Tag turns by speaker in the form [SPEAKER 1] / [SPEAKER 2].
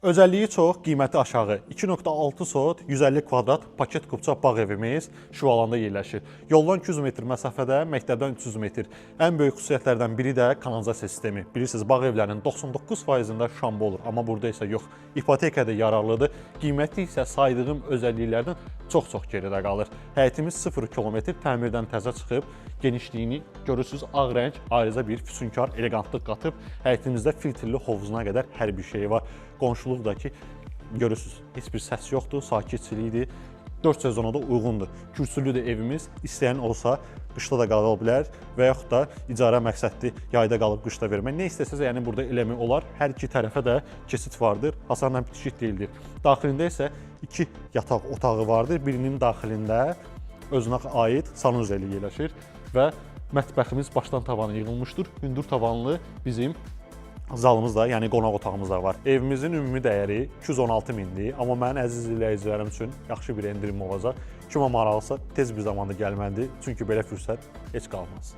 [SPEAKER 1] Özəlliyi çox, qiyməti aşağı. 2.6 sot, 150 kvadrat paket qubça bağ evimiz Şüvalanda yerləşir. Yoldan 200 metr məsafədə, məktəbdən 300 metr. Ən böyük xüsusiyyətlərdən biri də kanalizasiya sistemi. Bilirsiniz, bağ evlərinin 99%-də şamba olur, amma burada isə yox. İpoteka da yararlıdır. Qiyməti isə saydığım özəlliklərdən çox geridə qalır. Həyətimiz 0 kilometr təmirdən təzə çıxıb, genişliyini görürsünüz, ağ rəng, ayrıca bir füsunkar, elegantlıq qatıb. Həyətimizdə filtrli hovuzuna qədər hər bir şey var. Qonşuluq da ki, görürsünüz, heç bir səs yoxdur, sakitçilikdir. 4 sezona da uyğundur. Kürsülüdür evimiz, istəyən olsa qışda da qala bilər və yaxud da icarə məqsədli yayda qalıb qışda vermək. Nə istəsəz, yəni burada eləmək olar. Hər iki tərəfə də keçid vardır, hasarla bitişik deyildir. Daxilində isə 2 yataq otağı vardır. Birinin daxilində özünə aid sanuzel yerləşir və mətbəximiz başdan tavana yığılmışdır. Hündür tavanlı bizim zalımız da, yəni qonaq otağımız da var. Evimizin ümumi dəyəri 216 mindir, amma mənim əziz izləyicilərim üçün yaxşı bir endirim olacaq. Kimə maraqlısa tez bir zamanda gəlməlidir, çünki belə fürsət heç qalmaz.